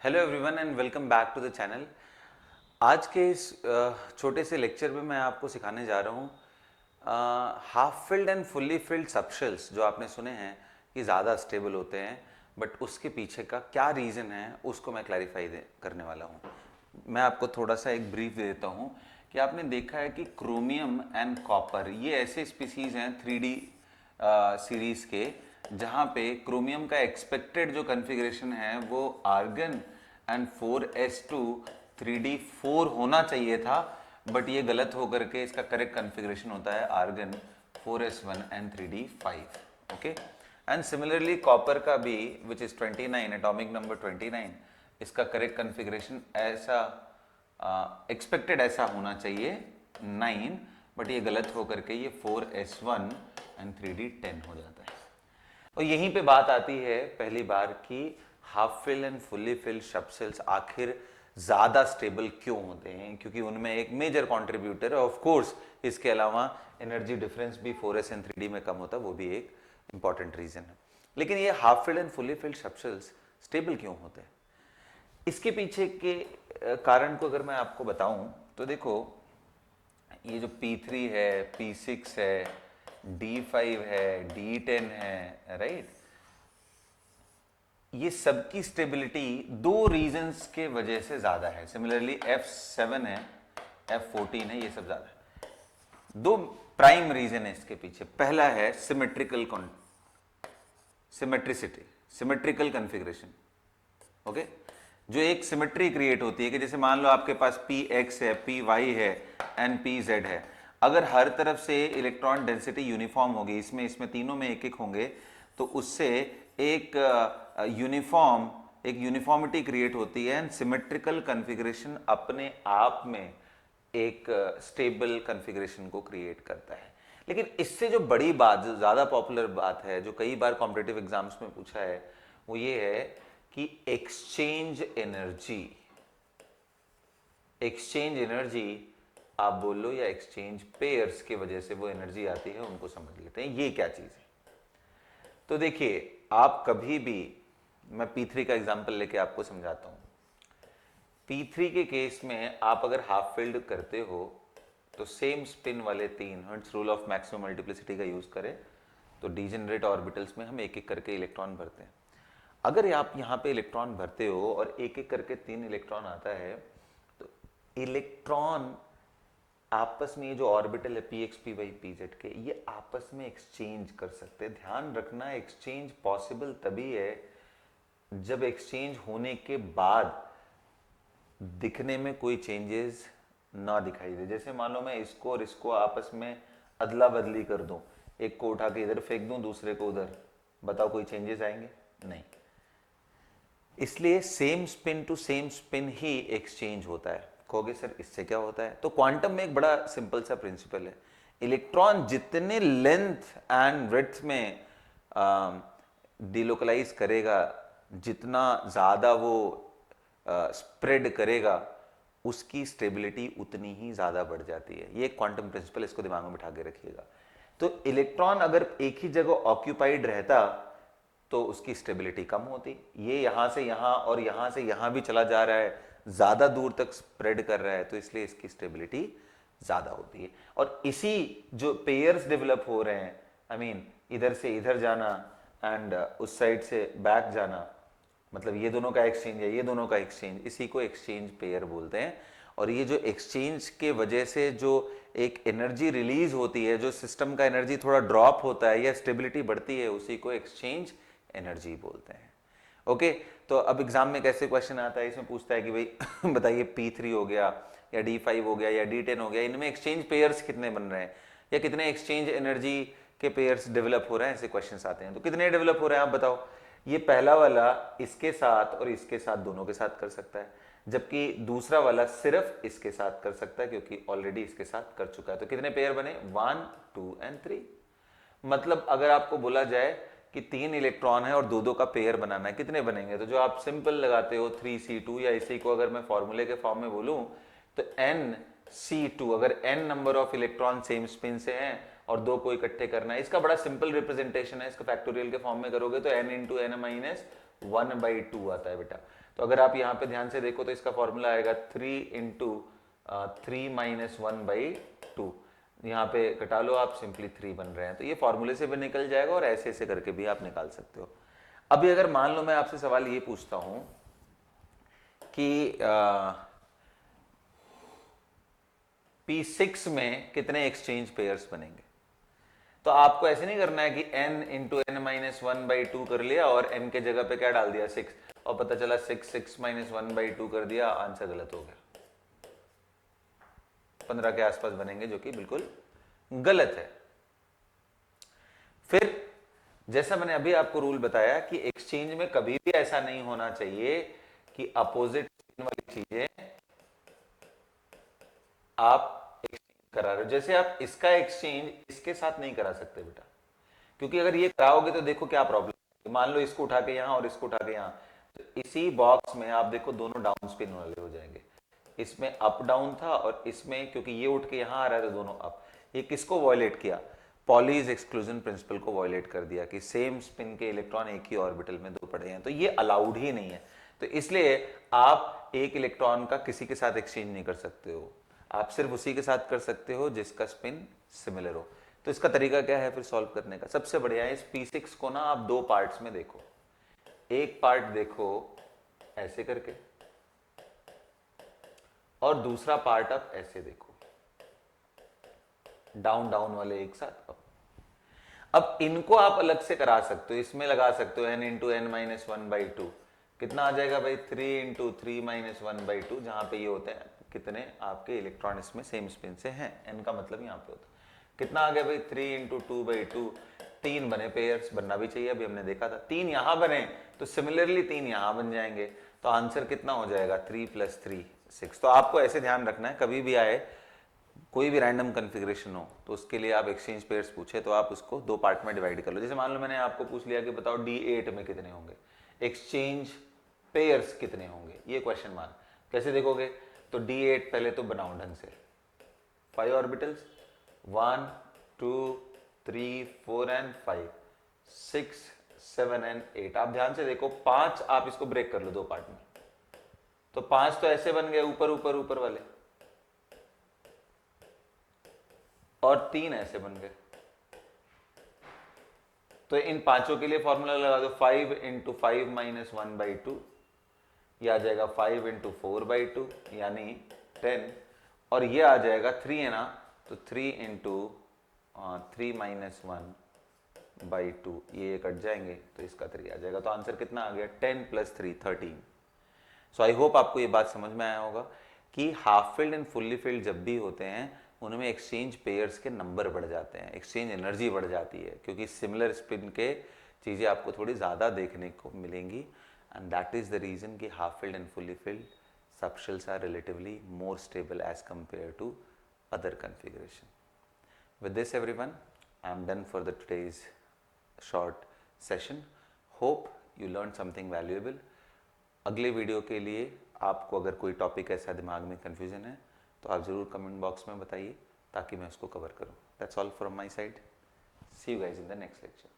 Hello everyone and welcome back to the channel. आज के इस छोटे से लेक्चर में मैं आपको सिखाने जा रहा हूँ half filled and fully filled subshells जो आपने सुने हैं कि ज़्यादा स्टेबल होते हैं, बट उसके पीछे का क्या रीज़न है उसको मैं क्लैरिफाई करने वाला हूँ। मैं आपको थोड़ा सा एक ब्रीफ दे देता हूँ कि आपने देखा है कि क्रोमियम एंड कॉपर ये ऐसे स्पीसीज़ हैं 3D सीरीज के, जहाँ पे क्रोमियम का एक्सपेक्टेड जो कन्फिग्रेशन है वो आर्गन एंड 4s2 3d4 होना चाहिए था, बट ये गलत होकर के इसका करेक्ट कन्फिग्रेशन होता है argon 4s1 and 3d5। Okay, and similarly copper का भी विच इज 29 एटॉमिक नंबर 29, इसका करेक्ट कन्फिग्रेशन ऐसा एक्सपेक्टेड ऐसा होना चाहिए 9, बट ये गलत होकर के ये 4s1 एंड 3d10 हो जाता है। और यहीं पे बात आती है पहली बार कि half filled and fully field subcells आखिर ज़्यादा स्टेबल क्यों होते हैं, क्योंकि उनमें एक मेजर कॉन्ट्रीब्यूटर है। ऑफ कोर्स इसके अलावा एनर्जी डिफरेंस भी 4s एंड 3d में कम होता है, वो भी एक इंपॉर्टेंट रीज़न है। लेकिन ये half filled and fully field subcells stable क्यों होते हैं, इसके पीछे के कारण को अगर मैं आपको बताऊं तो देखो, ये जो P3 है, P6 है, D5 है, D10 है, राइट, ये सबकी स्टेबिलिटी दो रीजंस के वजह से ज्यादा है। सिमिलरली F7 है, F14 है, ये सब ज्यादा है। दो प्राइम रीजन है इसके पीछे। पहला है सिमेट्रिसिटी, सिमेट्रिकल कन्फिग्रेशन। ओके, जो एक सिमेट्री क्रिएट होती है कि जैसे मान लो आपके पास Px है, Py है एंड Pz है। अगर हर तरफ से इलेक्ट्रॉन डेंसिटी यूनिफॉर्म होगी, इसमें इसमें तीनों में एक एक होंगे, तो उससे एक यूनिफॉर्मिटी क्रिएट होती है एंड सिमेट्रिकल कन्फिग्रेशन अपने आप में एक स्टेबल कन्फिग्रेशन को क्रिएट करता है। लेकिन इससे जो बड़ी बात, जो ज़्यादा पॉपुलर बात है, जो कई बार कॉम्पिटिटिव एग्जाम्स में पूछा है, वो ये है कि एक्सचेंज एनर्जी। एक्सचेंज एनर्जी आप बोल लो या एक्सचेंज पेयर्स की वजह से वो एनर्जी आती है, उनको समझ लेते हैं ये क्या चीज़ है। तो देखिए, आप कभी भी, मैं P3 का एग्जांपल लेके आपको समझाता हूँ। P3 के केस में आप अगर हाफ फिल्ड करते हो तो सेम स्पिन वाले तीन, hertz rule of maximum multiplicity का यूज करें तो डीजेनरेट ऑर्बिटल्स में हम एक एक करके इलेक्ट्रॉन भरते हैं। अगर आप यहाँ पे इलेक्ट्रॉन भरते हो और एक एक करके 3 इलेक्ट्रॉन आता है, तो इलेक्ट्रॉन आपस में, ये जो ऑर्बिटल है Px Py Pz के, ये आपस में एक्सचेंज कर सकते हैं। ध्यान रखना, एक्सचेंज पॉसिबल तभी है जब एक्सचेंज होने के बाद दिखने में कोई चेंजेस ना दिखाई दे। जैसे मान लो मैं इसको और इसको आपस में अदला बदली कर दूं, एक को उठा के इधर फेंक दूं, दूसरे को उधर, बताओ कोई चेंजेस आएंगे? नहीं। इसलिए same spin to same spin ही एक्सचेंज होता है। कहोगे सर इससे क्या होता है? तो क्वांटम में एक बड़ा सिंपल सा प्रिंसिपल है, इलेक्ट्रॉन जितने लेंथ एंड ब्रेड्थ में डिलोकलाइज करेगा, जितना ज्यादा वो स्प्रेड करेगा, उसकी स्टेबिलिटी उतनी ही ज्यादा बढ़ जाती है। ये क्वांटम प्रिंसिपल, इसको दिमाग में बिठा के रखिएगा। तो इलेक्ट्रॉन अगर एक ही जगह ऑक्यूपाइड रहता तो उसकी स्टेबिलिटी कम होती। ये यहां से यहां और यहां से यहां भी चला जा रहा है, ज्यादा दूर तक स्प्रेड कर रहा है, तो इसलिए इसकी स्टेबिलिटी ज्यादा होती है। और इसी जो पेयर्स डेवलप हो रहे हैं, आई मीन इधर से इधर जाना एंड उस साइड से बैक जाना, मतलब ये दोनों का एक्सचेंज है, ये दोनों का एक्सचेंज, इसी को एक्सचेंज पेयर बोलते हैं। और ये जो एक्सचेंज के वजह से जो एक एनर्जी रिलीज होती है, जो सिस्टम का एनर्जी थोड़ा ड्रॉप होता है या स्टेबिलिटी बढ़ती है, उसी को एक्सचेंज एनर्जी बोलते हैं। ओके, तो अब एग्जाम में कैसे क्वेश्चन आता है, इसमें पूछता है कि भाई बताइए P3 हो गया या D5 हो गया या D10 हो गया, इनमें एक्सचेंज पेयर्स कितने बन रहे हैं या कितने एक्सचेंज एनर्जी के पेयर्स डेवलप हो रहे हैं, ऐसे क्वेश्चंस आते हैं। तो कितने डेवलप हो रहे हैं आप बताओ? ये पहला वाला इसके साथ और इसके साथ, दोनों के साथ कर सकता है, जबकि दूसरा वाला सिर्फ इसके साथ कर सकता है क्योंकि ऑलरेडी इसके साथ कर चुका है। तो कितने पेयर बने? 1 2 एंड 3। मतलब अगर आपको बोला जाए कि 3 इलेक्ट्रॉन है और दो दो का पेयर बनाना है, कितने बनेंगे? तो जो आप सिंपल लगाते हो 3c2, या इसी को अगर मैं फॉर्मूले के फॉर्म में बोलूं तो nc2, अगर n number of electron same spin से हैं और दो को इकट्ठे करना है, इसका बड़ा सिंपल रिप्रेजेंटेशन है, इसका फैक्टोरियल के फॉर्म में करोगे तो n इंटू एन माइनस 1/2 आता है बेटा। तो अगर आप यहाँ पे ध्यान से देखो तो इसका फॉर्मूला आएगा 3 इंटू 3-1/2। यहाँ पे घटा लो आप, सिंपली 3 बन रहे हैं। तो ये फॉर्मूले से भी निकल जाएगा और ऐसे ऐसे करके भी आप निकाल सकते हो। अभी अगर मान लो मैं आपसे सवाल ये पूछता हूं कि P6 में कितने एक्सचेंज पेयर्स बनेंगे, तो आपको ऐसे नहीं करना है कि n इंटू एन माइनस 1/2 कर लिया और n के जगह पे क्या डाल दिया 6, और पता चला 6 कर दिया, आंसर गलत हो गया। 15 के आसपास बनेंगे, जो कि बिल्कुल गलत है। फिर जैसा मैंने अभी आपको रूल बताया कि एक्सचेंज में कभी भी ऐसा नहीं होना चाहिए कि अपोजिट वाली चीजें आप एक्सचेंज करा रहे हो। जैसे आप इसका एक्सचेंज इसके साथ नहीं करा सकते बेटा, क्योंकि अगर ये कराओगे तो देखो क्या प्रॉब्लम। मान लो इसको उठा के यहां और इसको उठा के यहां, तो इसी बॉक्स में आप देखो दोनों डाउन स्पिन वाले हो जाएंगे। इसमें अप डाउन था और इसमें क्योंकि ये उठ के यहां आ रहा है तो दोनों अप। ये किसको वॉयलेट किया? पॉलीज एक्सक्लूजन प्रिंसिपल को वॉयलेट कर दिया कि सेम स्पिन के इलेक्ट्रॉन एक ही ऑर्बिटल में दो पड़े हैं, तो ये अलाउड ही नहीं है। तो इसलिए आप एक इलेक्ट्रॉन का किसी के साथ एक्सचेंज नहीं कर सकते हो, आप सिर्फ उसी के साथ कर सकते हो जिसका स्पिन सिमिलर हो। तो इसका तरीका क्या है फिर सॉल्व करने का? सबसे बढ़िया है इस P6 को ना आप दो पार्ट्स में देखो। एक पार्ट देखो ऐसे करके और दूसरा पार्ट आप ऐसे देखो, डाउन डाउन वाले एक साथ। अब इनको आप अलग से करा सकते हो, इसमें लगा सकते हो n इंटू एन माइनस 1/2। कितना आ जाएगा भाई? 3 इंटू 3-1/2, जहां पे ये होते हैं कितने आपके इलेक्ट्रॉन इसमें सेम स्पिन से हैं, n का मतलब यहां पे होता है। कितना आ गया भाई? 3 इंटू 2/2। 3 बने पेयर्स, बनना भी चाहिए, अभी हमने देखा था। 3 यहां बने तो सिमिलरली 3 यहां बन जाएंगे, तो आंसर कितना हो जाएगा? 3 + 3 6। तो आपको ऐसे ध्यान रखना है, कभी भी आए कोई भी रैंडम कन्फिग्रेशन हो तो उसके लिए आप एक्सचेंज पेयर्स पूछे तो आप उसको दो पार्ट में डिवाइड कर लो। जैसे मान लो मैंने आपको पूछ लिया कि बताओ D8 में कितने होंगे एक्सचेंज पेयर्स, कितने होंगे, ये क्वेश्चन मान कैसे देखोगे? तो D8 पहले तो बनाओ ढंग से, 5 ऑर्बिटल्स, 1 2 3 4 एंड 5, 6 7 एंड 8। आप ध्यान से देखो, 5 आप इसको ब्रेक कर लो दो पार्ट में, तो 5 तो ऐसे बन गए ऊपर ऊपर ऊपर वाले, और 3 ऐसे बन गए। तो इन पांचों के लिए फॉर्मूला लगा दो, 5 इंटू 5 माइनस 1/2, यह आ जाएगा 5 इंटू 4/2 यानी 10, और ये आ जाएगा 3 है ना, तो 3 इंटू 3 माइनस 1/2, ये कट जाएंगे तो इसका 3 आ जाएगा। तो आंसर कितना आ गया? 10 + 3 13। सो आई होप आपको ये बात समझ में आया होगा कि half filled and fully field जब भी होते हैं उनमें एक्सचेंज पेयर्स के नंबर बढ़ जाते हैं, एक्सचेंज एनर्जी बढ़ जाती है, क्योंकि सिमिलर स्पिन के चीज़ें आपको थोड़ी ज़्यादा देखने को मिलेंगी, and that is the reason कि half filled and fully filled subshells are relatively more stable as compare to other configuration. With this everyone, I am done for the today's short session. Hope you learned something valuable. अगले video के लिए आपको अगर कोई topic ऐसा दिमाग में confusion है तो आप ज़रूर कमेंट बॉक्स में बताइए ताकि मैं उसको कवर करूँ। That's all from my side. See you guys in the next lecture.